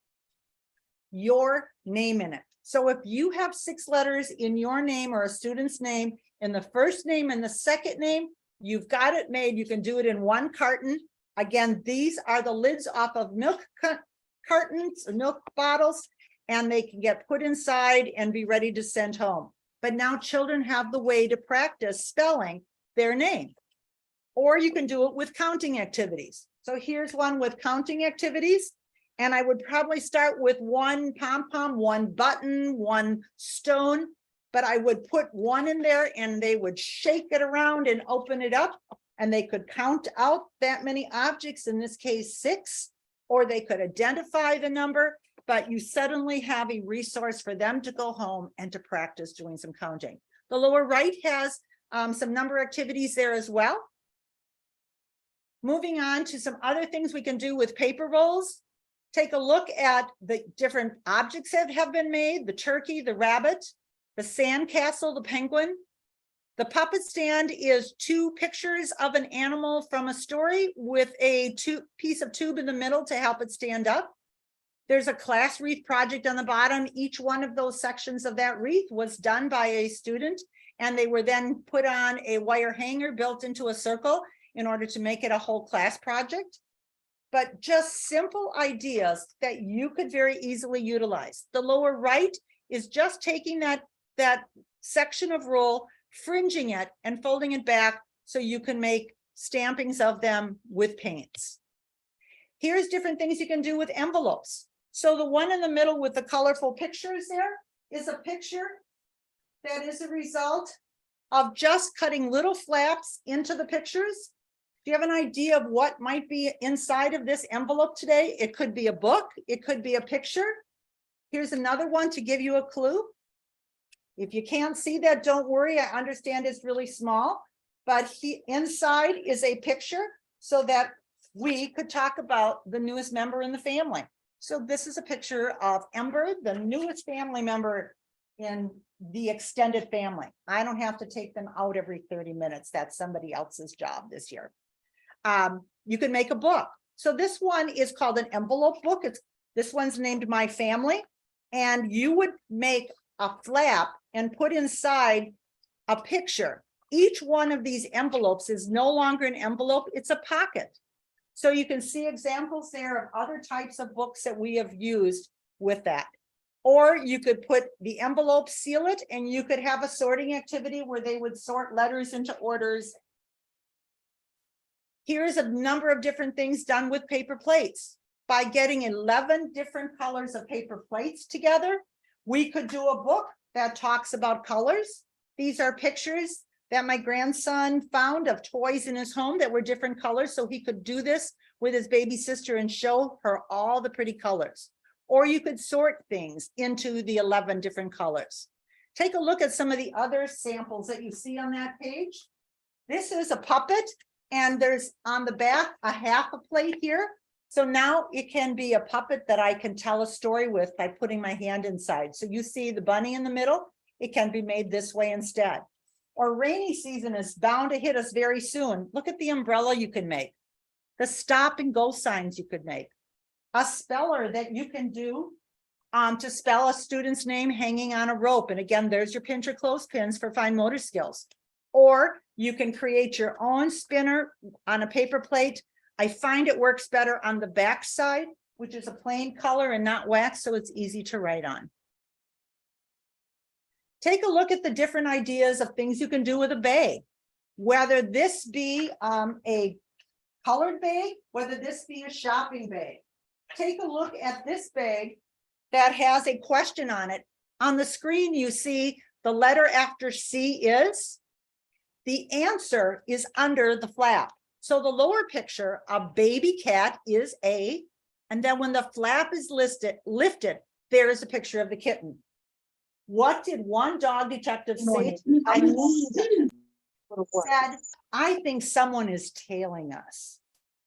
your name in it. So if you have 6 letters in your name or a student's name, in the first name and the second name, you've got it made. You can do it in one carton. Again, these are the lids off of milk cartons, milk bottles, and they can get put inside and be ready to send home. But now children have the way to practice spelling their name. Or you can do it with counting activities. So here's one with counting activities. And I would probably start with one pom-pom, one button, one stone, but I would put one in there and they would shake it around and open it up, and they could count out that many objects, in this case 6, or they could identify the number, but you suddenly have a resource for them to go home and to practice doing some counting. The lower right has some number activities there as well. Moving on to some other things we can do with paper rolls. Take a look at the different objects that have been made: the turkey, the rabbit, the sandcastle, the penguin. The puppet stand is 2 pictures of an animal from a story with a piece of tube in the middle to help it stand up. There's a class wreath project on the bottom. Each one of those sections of that wreath was done by a student, and they were then put on a wire hanger built into a circle in order to make it a whole class project. But just simple ideas that you could very easily utilize. The lower right is just taking that section of roll, fringing it and folding it back so you can make stampings of them with paints. Here's different things you can do with envelopes. So the one in the middle with the colorful pictures there is a picture that is a result of just cutting little flaps into the pictures. Do you have an idea of what might be inside of this envelope today? It could be a book, it could be a picture. Here's another one to give you a clue. If you can't see that, don't worry. I understand it's really small, but inside is a picture so that we could talk about the newest member in the family. So this is a picture of Ember, the newest family member in the extended family. I don't have to take them out every 30 minutes. That's somebody else's job this year. You can make a book. So this one is called an envelope book. This one's named My Family. And you would make a flap and put inside a picture. Each one of these envelopes is no longer an envelope, it's a pocket. So you can see examples there of other types of books that we have used with that. Or you could put the envelope, seal it, and you could have a sorting activity where they would sort letters into orders. Here's a number of different things done with paper plates. By getting 11 different colors of paper plates together, we could do a book that talks about colors. These are pictures that my grandson found of toys in his home that were different colors, so he could do this with his baby sister and show her all the pretty colors. Or you could sort things into the 11 different colors. Take a look at some of the other samples that you see on that page. This is a puppet And there's on the back, a half a plate here. So now it can be a puppet that I can tell a story with by putting my hand inside. So you see the bunny in the middle, it can be made this way instead. Or rainy season is bound to hit us very soon. Look at the umbrella you can make, the stop and go signs you could make, a speller that you can do to spell a student's name hanging on a rope. And again, there's your pinch or clothespins for fine motor skills. Or you can create your own spinner on a paper plate. I find it works better on the back side, which is a plain color and not wax, so it's easy to write on. Take a look at the different ideas of things you can do with a bag, whether this be a colored bag, whether this be a shopping bag. Take a look at this bag that has a question on it. On the screen, you see the letter after C is. The answer is under the flap. So the lower picture, a baby cat is A, and then when the flap is lifted, there is a picture of the kitten. What did one dog detective say? Said, I think someone is tailing us.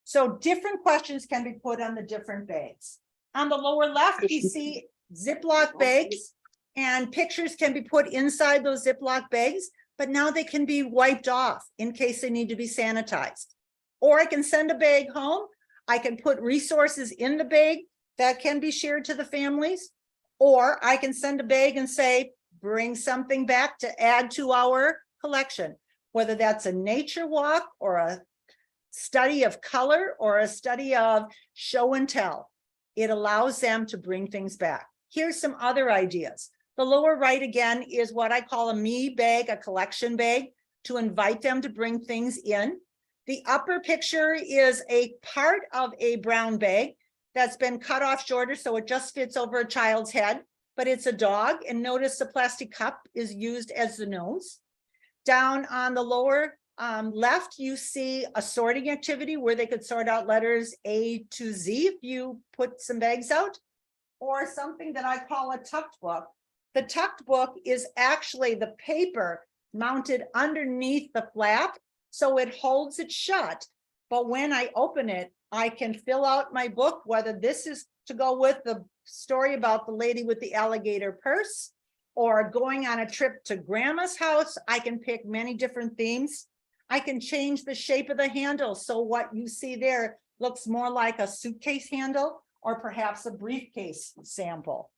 So different questions can be put on the different bags. On the lower left, you see Ziploc bags, and pictures can be put inside those Ziploc bags, but now they can be wiped off in case they need to be sanitized. Or I can send a bag home. I can put resources in the bag that can be shared to the families. Or I can send a bag and say, bring something back to add to our collection, whether that's a nature walk or a study of color or a study of show and tell. It allows them to bring things back. Here's some other ideas. The lower right again is what I call a me bag, a collection bag, to invite them to bring things in. The upper picture is a part of a brown bag that's been cut off shorter so it just fits over a child's head, but it's a dog. And notice the plastic cup is used as the nose. Down on the lower left, you see a sorting activity where they could sort out letters A to Z if you put some bags out, or something that I call a tucked book. The tucked book is actually the paper mounted underneath the flap, so it holds it shut. But when I open it, I can fill out my book, whether this is to go with the story about the lady with the alligator purse, or going on a trip to grandma's house. I can pick many different themes. I can change the shape of the handle. So what you see there looks more like a suitcase handle or perhaps a briefcase sample.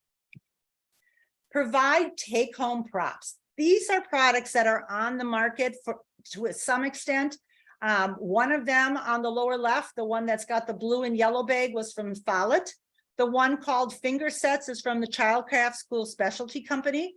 Provide take-home props. These are products that are on the market to some extent. One of them on the lower left, the one that's got the blue and yellow bag, was from Follett. The one called Finger Sets is from the Childcraft School Specialty Company.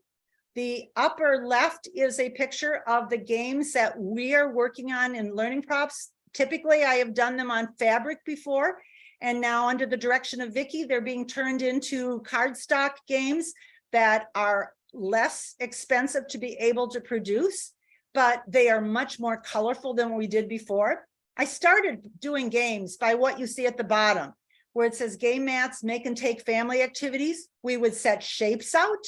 The upper left is a picture of the games that we are working on in learning props. Typically, I have done them on fabric before, and now under the direction of Vicki, they're being turned into cardstock games that are less expensive to be able to produce, but they are much more colorful than we did before. I started doing games by what you see at the bottom, where it says game mats, make and take family activities. We would set shapes out.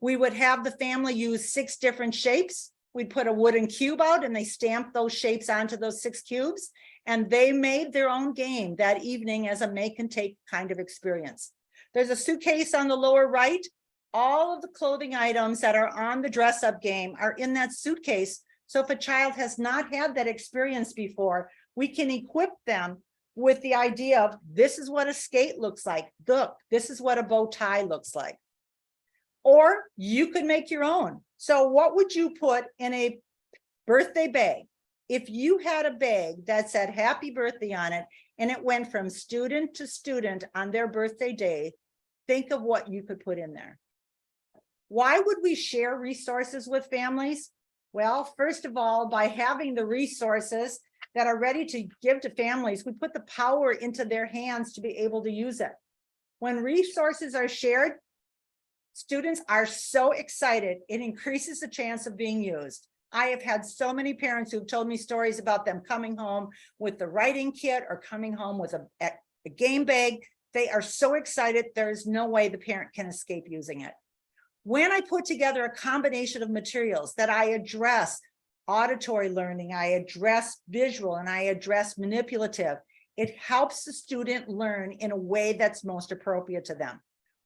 We would have the family use 6 different shapes. We'd put a wooden cube out and they stamped those shapes onto those 6 cubes. And they made their own game that evening as a make and take kind of experience. There's a suitcase on the lower right. All of the clothing items that are on the dress up game are in that suitcase. So if a child has not had that experience before, we can equip them with the idea of this is what a skate looks like. Look, this is what a bow tie looks like. Or you could make your own. So what would you put in a birthday bag? If you had a bag that said happy birthday on it and it went from student to student on their birthday day, think of what you could put in there. Why would we share resources with families? Well, first of all, by having the resources that are ready to give to families, we put the power into their hands to be able to use it. When resources are shared, students are so excited, it increases the chance of being used. I have had so many parents who've told me stories about them coming home with the writing kit or coming home with a game bag. They are so excited, there's no way the parent can escape using it. When I put together a combination of materials that I address auditory learning, I address visual, and I address manipulative. It helps the student learn in a way that's most appropriate to them.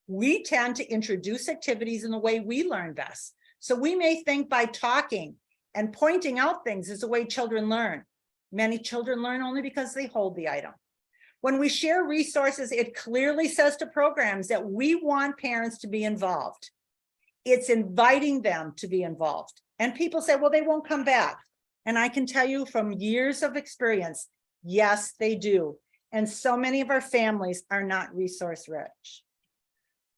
We tend to introduce activities in the way we learn best. So we may think by talking and pointing out things is the way children learn. Many children learn only because they hold the item. When we share resources, it clearly says to programs that we want parents to be involved. It's inviting them to be involved. And people say, well, they won't come back. And I can tell you from years of experience, yes, they do. And so many of our families are not resource rich.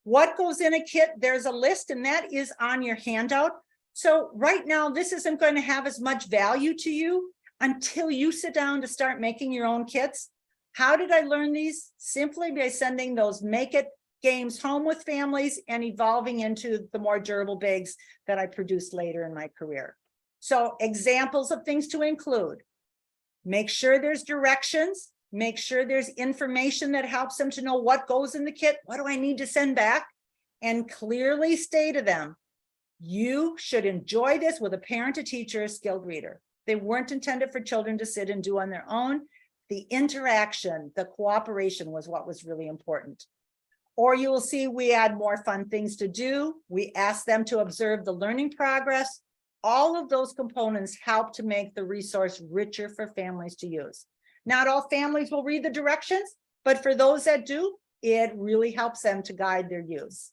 What goes in a kit? There's a list, and that is on your handout. So right now, this isn't going to have as much value to you until you sit down to start making your own kits. How did I learn these? Simply by sending those Make It games home with families and evolving into the more durable bags that I produced later in my career. So examples of things to include: make sure there's directions, make sure there's information that helps them to know what goes in the kit, what do I need to send back, and clearly say to them, you should enjoy this with a parent, a teacher, a skilled reader. They weren't intended for children to sit and do on their own. The interaction, the cooperation was what was really important. Or you will see we add more fun things to do. We ask them to observe the learning progress. All of those components help to make the resource richer for families to use. Not all families will read the directions, but for those that do, it really helps them to guide their use.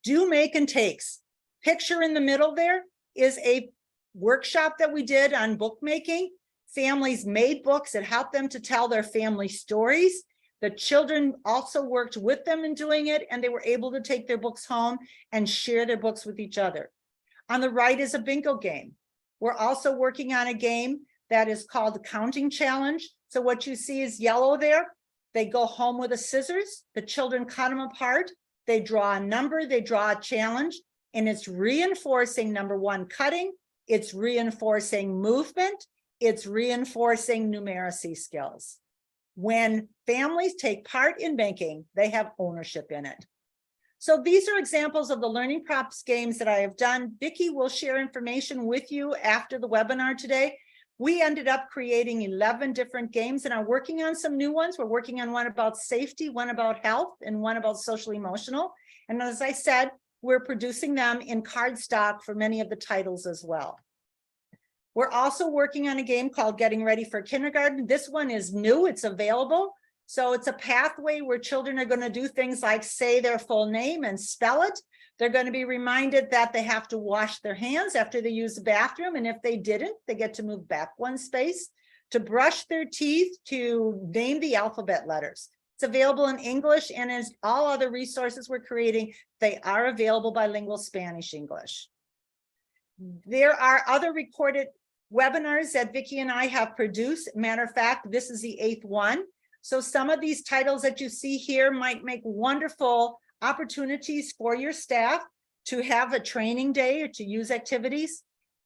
Do, make, and takes. Picture in the middle there is a workshop that we did on bookmaking. Families made books that helped them to tell their family stories. The children also worked with them in doing it, and they were able to take their books home and share their books with each other. On the right is a bingo game. We're also working on a game that is called the Counting Challenge. So what you see is yellow there. They go home with a scissors. The children cut them apart. They draw a number, they draw a challenge, and it's reinforcing, number one, cutting. It's reinforcing movement. It's reinforcing numeracy skills. When families take part in banking, they have ownership in it. So these are examples of the learning props games that I have done. Vicki will share information with you after the webinar today. We ended up creating 11 different games and are working on some new ones. We're working on one about safety, one about health, and one about social emotional. And as I said, we're producing them in cardstock for many of the titles as well. We're also working on a game called Getting Ready for Kindergarten. This one is new, it's available. So it's a pathway where children are going to do things like say their full name and spell it. They're going to be reminded that they have to wash their hands after they use the bathroom. And if they didn't, they get to move back one space, to brush their teeth, to name the alphabet letters. It's available in English, and as all other resources we're creating, they are available bilingual Spanish English. There are other recorded webinars that Vicki and I have produced. Matter of fact, this is the 8th one. So some of these titles that you see here might make wonderful opportunities for your staff to have a training day or to use activities.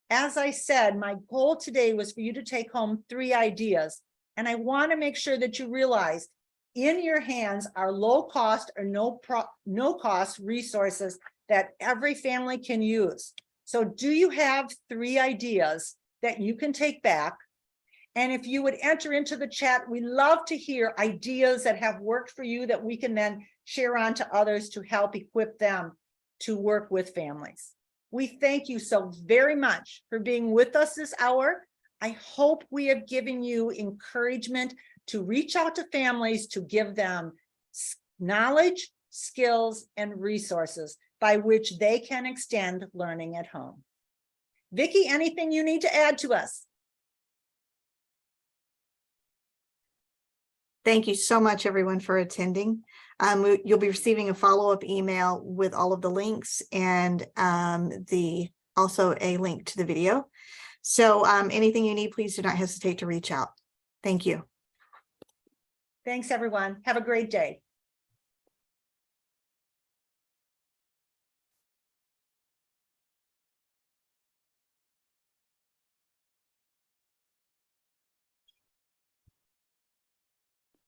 As I said, my goal today was for you to take home 3 ideas. And I want to make sure that you realize in your hands are low cost or no cost resources that every family can use. So do you have 3 ideas that you can take back? And if you would enter into the chat, we love to hear ideas that have worked for you that we can then share on to others to help equip them to work with families. We thank you so very much for being with us this hour. I hope we have given you encouragement to reach out to families to give them knowledge, skills, and resources by which they can extend learning at home. Vicki, anything you need to add to us? Thank you so much, everyone, for attending. You'll be receiving a follow-up email with all of the links and also a link to the video. So anything you need, please do not hesitate to reach out. Thank you. Thanks, everyone. Have a great day.